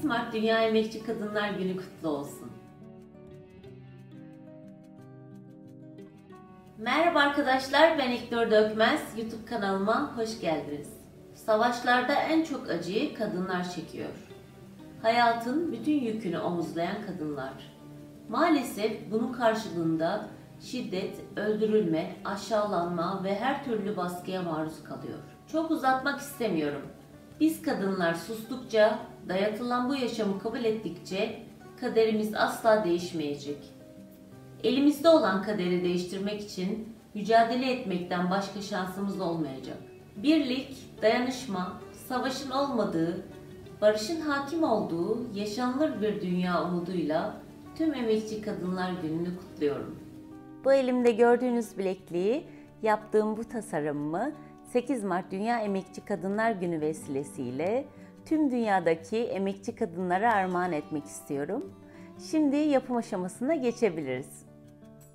Mart Dünya Emekçi Kadınlar Günü kutlu olsun. Merhaba arkadaşlar, ben İlknur Dökmez. YouTube kanalıma hoş geldiniz. Savaşlarda en çok acıyı kadınlar çekiyor. Hayatın bütün yükünü omuzlayan kadınlar. Maalesef bunun karşılığında şiddet, öldürülme, aşağılanma ve her türlü baskıya maruz kalıyor. Çok uzatmak istemiyorum. Biz kadınlar sustukça, dayatılan bu yaşamı kabul ettikçe kaderimiz asla değişmeyecek. Elimizde olan kaderi değiştirmek için mücadele etmekten başka şansımız olmayacak. Birlik, dayanışma, savaşın olmadığı, barışın hakim olduğu yaşanılır bir dünya umuduyla tüm Emekçi Kadınlar Günü'nü kutluyorum. Bu elimde gördüğünüz bilekliği, yaptığım bu tasarımımı 8 Mart Dünya Emekçi Kadınlar Günü vesilesiyle tüm dünyadaki emekçi kadınlara armağan etmek istiyorum. Şimdi yapım aşamasına geçebiliriz.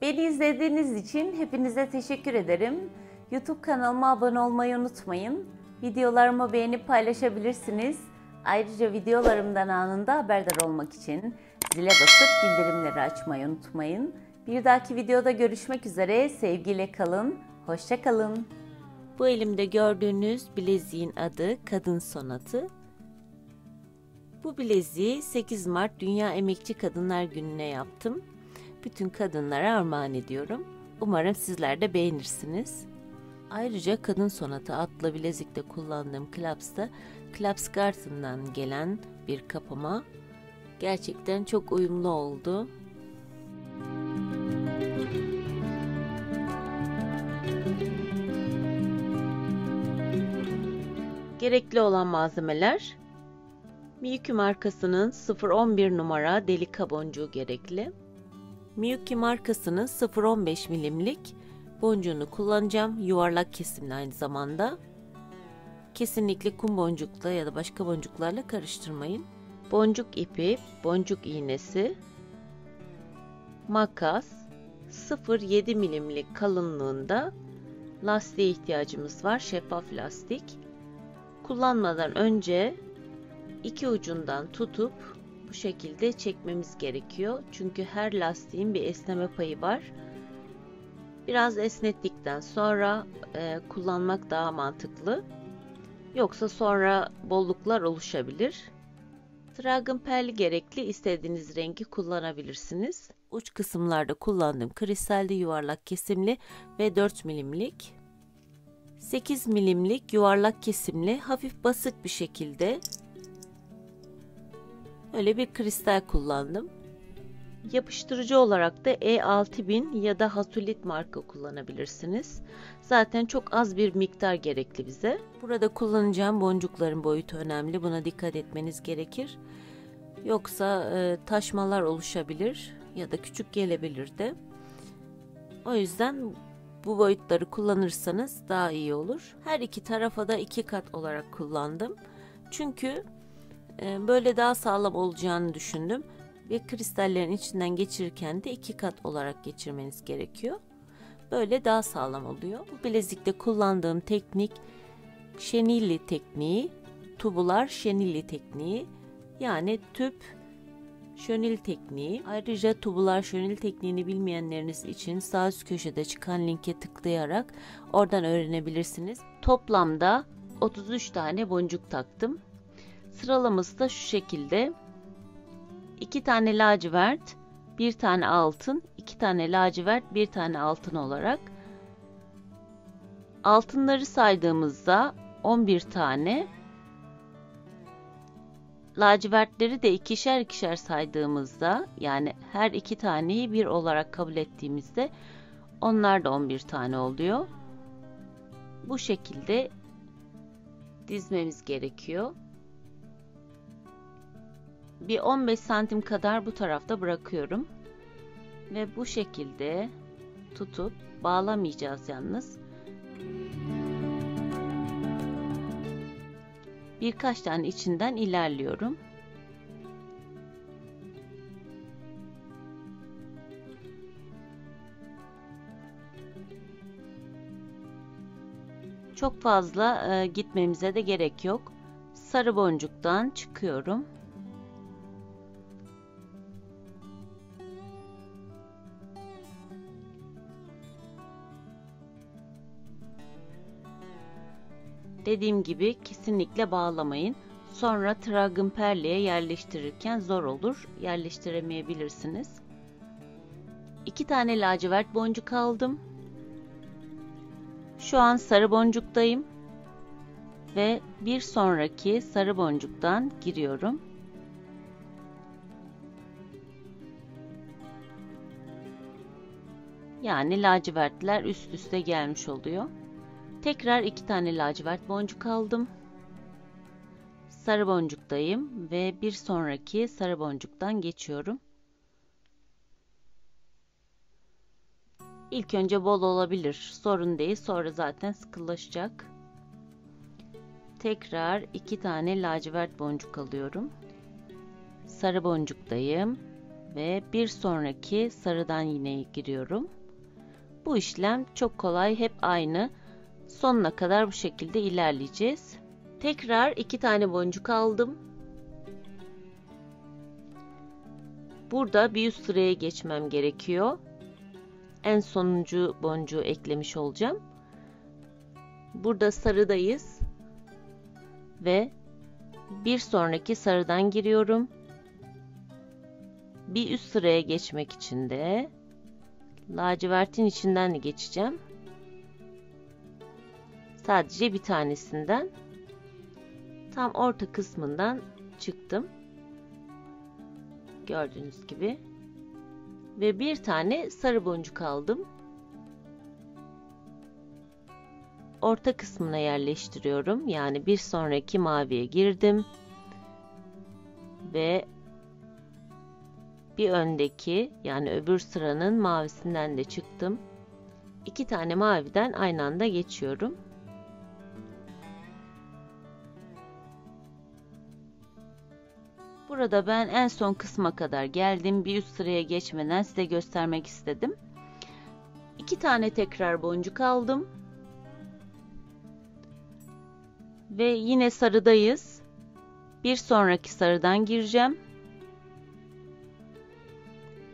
Beni izlediğiniz için hepinize teşekkür ederim. YouTube kanalıma abone olmayı unutmayın. Videolarımı beğenip paylaşabilirsiniz. Ayrıca videolarımdan anında haberdar olmak için zile basıp bildirimleri açmayı unutmayın. Bir dahaki videoda görüşmek üzere. Sevgiyle kalın. Hoşça kalın. Bu elimde gördüğünüz bileziğin adı Kadın Sonatı. Bu bileziği 8 Mart Dünya Emekçi Kadınlar Günü'ne yaptım. Bütün kadınlara armağan ediyorum. Umarım sizler de beğenirsiniz. Ayrıca Kadın Sonatı adlı bilezikte kullandığım klapsta Claps Garden'dan gelen bir kapama. Gerçekten çok uyumlu oldu. Gerekli olan malzemeler: Miyuki markasının 011 numara delika boncuğu gerekli. Miyuki markasının 0.15 milimlik boncuğunu kullanacağım. Yuvarlak kesimli aynı zamanda. Kesinlikle kum boncukla ya da başka boncuklarla karıştırmayın. Boncuk ipi, boncuk iğnesi, makas, 0.7 milimlik kalınlığında lastiğe ihtiyacımız var. Şeffaf lastik. Kullanmadan önce iki ucundan tutup bu şekilde çekmemiz gerekiyor. Çünkü her lastiğin bir esneme payı var. Biraz esnettikten sonra kullanmak daha mantıklı. Yoksa sonra bolluklar oluşabilir. Dragon Pearl gerekli, istediğiniz rengi kullanabilirsiniz. Uç kısımlarda kullandığım kristalli yuvarlak kesimli ve 4 milimlik. 8 milimlik yuvarlak kesimli hafif basık bir şekilde öyle bir kristal kullandım. Yapıştırıcı olarak da E6000 ya da Hasulit marka kullanabilirsiniz. Zaten çok az bir miktar gerekli bize. Burada kullanacağım boncukların boyutu önemli. Buna dikkat etmeniz gerekir. Yoksa taşmalar oluşabilir ya da küçük gelebilir de. O yüzden bu boyutları kullanırsanız daha iyi olur. Her iki tarafa da 2 kat olarak kullandım. Çünkü böyle daha sağlam olacağını düşündüm. Ve kristallerin içinden geçirirken de 2 kat olarak geçirmeniz gerekiyor. Böyle daha sağlam oluyor. Bu bilezikte kullandığım teknik Şenilli tekniği, tubular Şenilli tekniği, yani tüp şönil tekniği. Ayrıca tubular şönil tekniğini bilmeyenleriniz için sağ üst köşede çıkan linke tıklayarak oradan öğrenebilirsiniz. Toplamda 33 tane boncuk taktım. Sıralaması da şu şekilde: 2 tane lacivert, 1 tane altın, 2 tane lacivert, 1 tane altın olarak. Altınları saydığımızda 11 tane, lacivertleri de ikişer ikişer saydığımızda, yani her 2 taneyi 1 olarak kabul ettiğimizde onlar da 11 tane oluyor. Bu şekilde dizmemiz gerekiyor. Bir 15 santim kadar bu tarafta bırakıyorum. Ve bu şekilde tutup bağlamayacağız yalnız. Birkaç tane içinden ilerliyorum. Çok fazla gitmemize de gerek yok. Sarı boncuktan çıkıyorum. Dediğim gibi kesinlikle bağlamayın. Sonra tragenperliğe yerleştirirken zor olur. Yerleştiremeyebilirsiniz. 2 tane lacivert boncuk aldım. Şu an sarı boncuktayım. Ve bir sonraki sarı boncuktan giriyorum. Yani lacivertler üst üste gelmiş oluyor. Tekrar 2 tane lacivert boncuk aldım. Sarı boncuktayım ve bir sonraki sarı boncuktan geçiyorum. İlk önce bol olabilir, sorun değil, sonra zaten sıkılaşacak. Tekrar 2 tane lacivert boncuk alıyorum. Sarı boncuktayım ve bir sonraki sarıdan yine giriyorum. Bu işlem çok kolay, hep aynı. Sonuna kadar bu şekilde ilerleyeceğiz. Tekrar 2 tane boncuk aldım. Burada bir üst sıraya geçmem gerekiyor. En sonuncu boncuğu eklemiş olacağım. Burada sarıdayız. Ve bir sonraki sarıdan giriyorum. Bir üst sıraya geçmek için de lacivertin içinden de geçeceğim. Sadece bir tanesinden. Tam orta kısmından çıktım. Gördüğünüz gibi. Ve bir tane sarı boncuk aldım. Orta kısmına yerleştiriyorum. Yani bir sonraki maviye girdim. Ve bir öndeki, yani öbür sıranın mavisinden de çıktım. 2 tane maviden aynı anda geçiyorum. Burada ben en son kısma kadar geldim. Bir üst sıraya geçmeden size göstermek istedim. 2 tane tekrar boncuk aldım. Ve yine sarıdayız. Bir sonraki sarıdan gireceğim.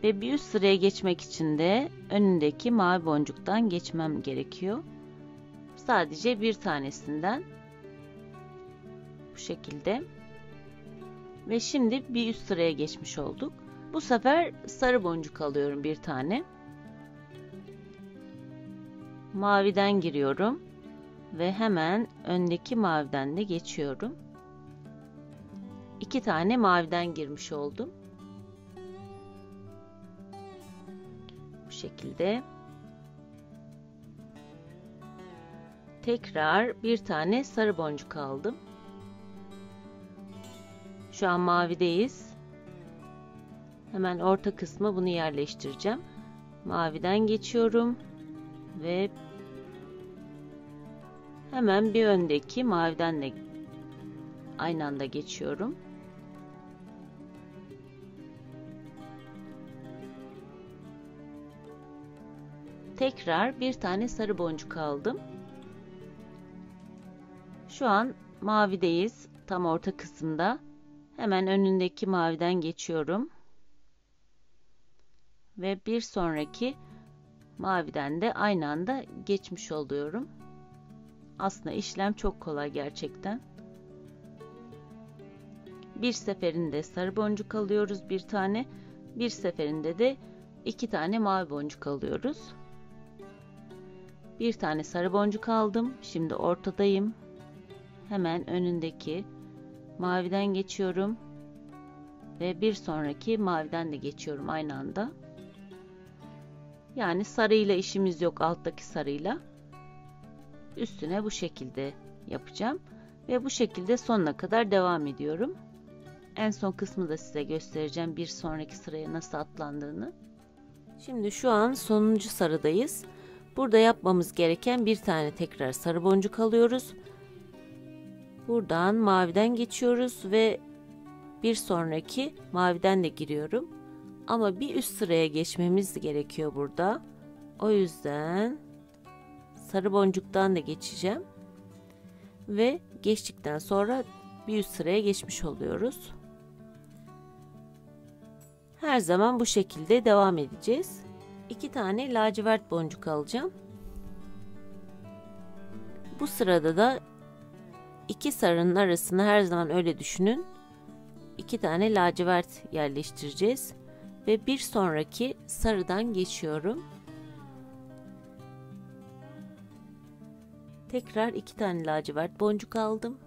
Ve bir üst sıraya geçmek için de önündeki mavi boncuktan geçmem gerekiyor. Sadece bir tanesinden. Bu şekilde. Ve şimdi bir üst sıraya geçmiş olduk. Bu sefer sarı boncuk alıyorum bir tane. Maviden giriyorum. Ve hemen öndeki maviden de geçiyorum. 2 tane maviden girmiş oldum. Bu şekilde. Tekrar bir tane sarı boncuk aldım. Şu an mavideyiz. Hemen orta kısma bunu yerleştireceğim. Maviden geçiyorum ve hemen bir öndeki maviden de aynı anda geçiyorum. Tekrar bir tane sarı boncuk aldım. Şu an mavideyiz. Tam orta kısımda. Hemen önündeki maviden geçiyorum. Ve bir sonraki maviden de aynı anda geçmiş oluyorum. Aslında işlem çok kolay gerçekten. Bir seferinde sarı boncuk alıyoruz bir tane. Bir seferinde de 2 tane mavi boncuk alıyoruz. Bir tane sarı boncuk aldım. Şimdi ortadayım. Hemen önündeki maviden geçiyorum. Ve bir sonraki maviden de geçiyorum aynı anda. Yani sarıyla işimiz yok, alttaki sarıyla. Üstüne bu şekilde yapacağım. Ve bu şekilde sonuna kadar devam ediyorum. En son kısmı da size göstereceğim, bir sonraki sıraya nasıl atlandığını. Şimdi şu an sonuncu sarıdayız. Burada yapmamız gereken bir tane tekrar sarı boncuk alıyoruz. Buradan maviden geçiyoruz ve bir sonraki maviden de giriyorum. Ama bir üst sıraya geçmemiz gerekiyor burada. O yüzden sarı boncuktan da geçeceğim. Ve geçtikten sonra bir üst sıraya geçmiş oluyoruz. Her zaman bu şekilde devam edeceğiz. 2 tane lacivert boncuk alacağım. Bu sırada da iki sarının arasına her zaman öyle düşünün. 2 tane lacivert yerleştireceğiz ve bir sonraki sarıdan geçiyorum. Tekrar 2 tane lacivert boncuk aldım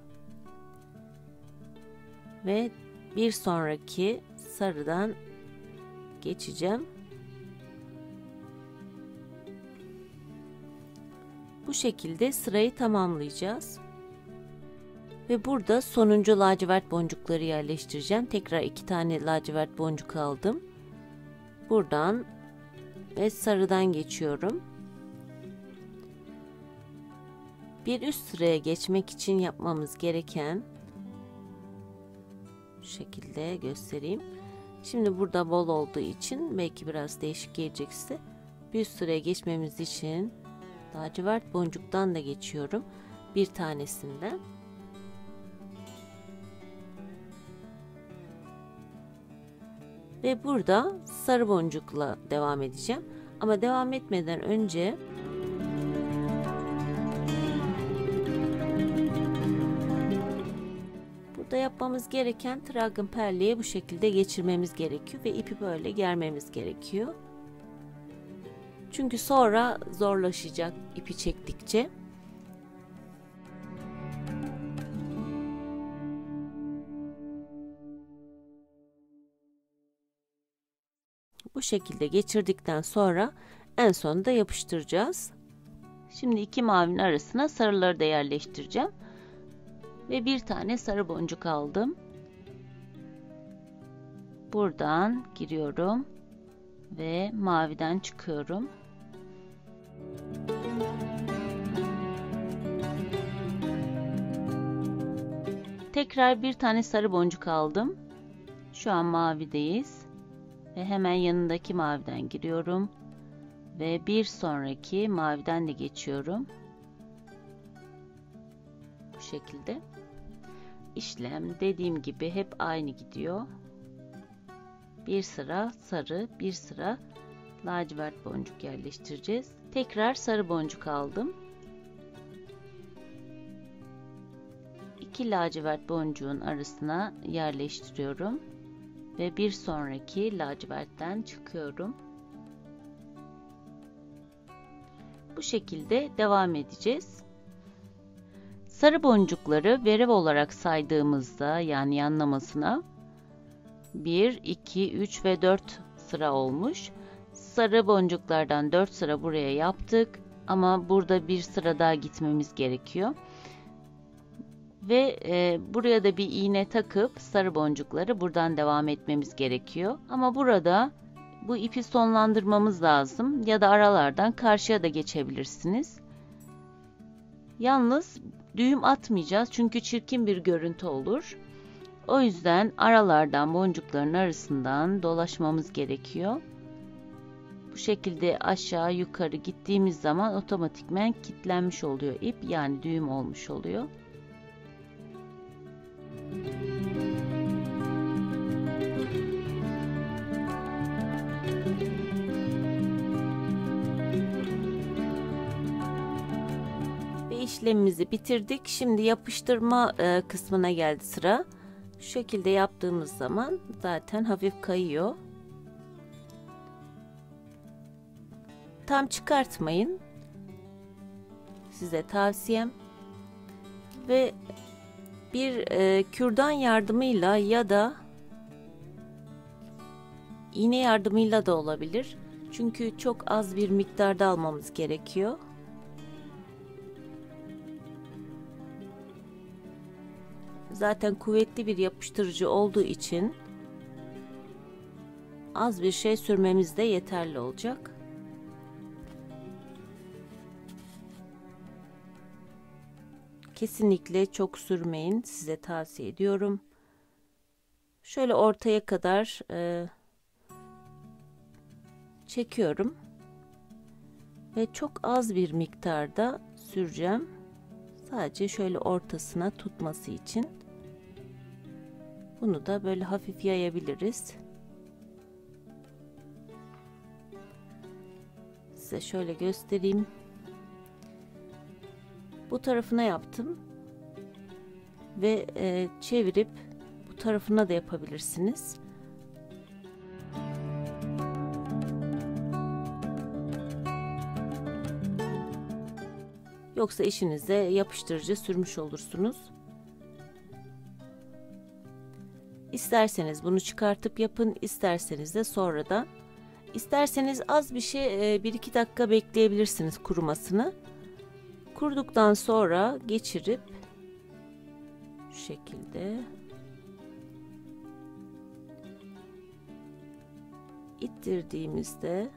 ve bir sonraki sarıdan geçeceğim. Bu şekilde sırayı tamamlayacağız. Ve burada sonuncu lacivert boncukları yerleştireceğim. Tekrar 2 tane lacivert boncuk aldım. Buradan ve sarıdan geçiyorum. Bir üst sıraya geçmek için yapmamız gereken, şu şekilde göstereyim. Şimdi burada bol olduğu için belki biraz değişik gelecek size. Bir üst sıraya geçmemiz için lacivert boncuktan da geçiyorum. Bir tanesinden. Ve burada sarı boncukla devam edeceğim. Ama devam etmeden önce burada yapmamız gereken trabzan perleyi bu şekilde geçirmemiz gerekiyor ve ipi böyle germemiz gerekiyor. Çünkü sonra zorlaşacak ipi çektikçe. Bu şekilde geçirdikten sonra en sonunda yapıştıracağız. Şimdi 2 mavinin arasına sarıları da yerleştireceğim. Ve bir tane sarı boncuk aldım. Buradan giriyorum ve maviden çıkıyorum. Tekrar bir tane sarı boncuk aldım. Şu an mavideyiz. Ve hemen yanındaki maviden giriyorum. Ve bir sonraki maviden de geçiyorum. Bu şekilde. İşlem dediğim gibi hep aynı gidiyor. Bir sıra sarı, bir sıra lacivert boncuk yerleştireceğiz. Tekrar sarı boncuk aldım. 2 lacivert boncuğun arasına yerleştiriyorum. Ve bir sonraki lacivertten çıkıyorum. Bu şekilde devam edeceğiz. Sarı boncukları verev olarak saydığımızda, yani yanlamasına 1, 2, 3 ve 4 sıra olmuş. Sarı boncuklardan 4 sıra buraya yaptık. Ama burada bir sıra daha gitmemiz gerekiyor. Ve buraya da bir iğne takıp sarı boncukları buradan devam etmemiz gerekiyor. Ama burada bu ipi sonlandırmamız lazım. Ya da aralardan karşıya da geçebilirsiniz. Yalnız düğüm atmayacağız. Çünkü çirkin bir görüntü olur. O yüzden aralardan boncukların arasından dolaşmamız gerekiyor. Bu şekilde aşağı yukarı gittiğimiz zaman otomatikmen kilitlenmiş oluyor ip. Yani düğüm olmuş oluyor. İşlemimizi bitirdik. Şimdi yapıştırma kısmına geldi sıra. Şu şekilde yaptığımız zaman zaten hafif kayıyor. Tam çıkartmayın. Size tavsiyem. Ve bir kürdan yardımıyla ya da iğne yardımıyla da olabilir. Çünkü çok az bir miktarda almamız gerekiyor. Zaten kuvvetli bir yapıştırıcı olduğu için az bir şey sürmemiz de yeterli olacak. Kesinlikle çok sürmeyin, size tavsiye ediyorum. Şöyle ortaya kadar çekiyorum ve çok az bir miktarda süreceğim. Sadece şöyle ortasına tutması için. Bunu da böyle hafif yayabiliriz. Size şöyle göstereyim. Bu tarafına yaptım. ve çevirip bu tarafına da yapabilirsiniz. Yoksa işinize yapıştırıcı sürmüş olursunuz. İsterseniz bunu çıkartıp yapın, isterseniz de sonradan. İsterseniz az bir şey 1-2 dakika bekleyebilirsiniz kurumasını. Kuruduktan sonra geçirip şu şekilde ittirdiğimizde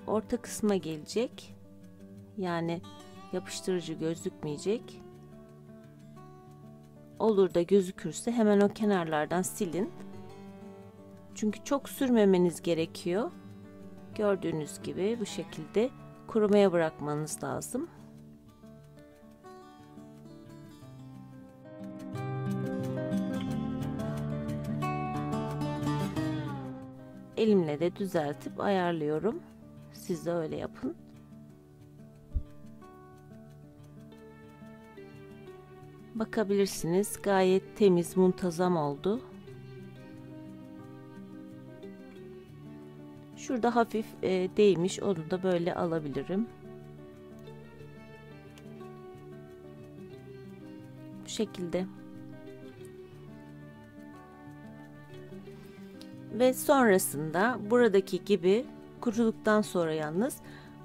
orta kısma gelecek. Yani yapıştırıcı gözükmeyecek. Olur da gözükürse hemen o kenarlardan silin. Çünkü çok sürmemeniz gerekiyor. Gördüğünüz gibi bu şekilde kurumaya bırakmanız lazım. Elimle de düzeltip ayarlıyorum. Siz de öyle yapın. Bakabilirsiniz, gayet temiz, muntazam oldu. Şurada hafif değmiş, onu da böyle alabilirim. Bu şekilde. Ve sonrasında buradaki gibi kuruduktan sonra yalnız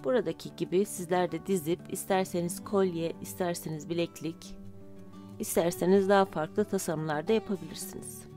buradaki gibi sizler de dizip isterseniz kolye, isterseniz bileklik, İsterseniz daha farklı tasarımlar da yapabilirsiniz.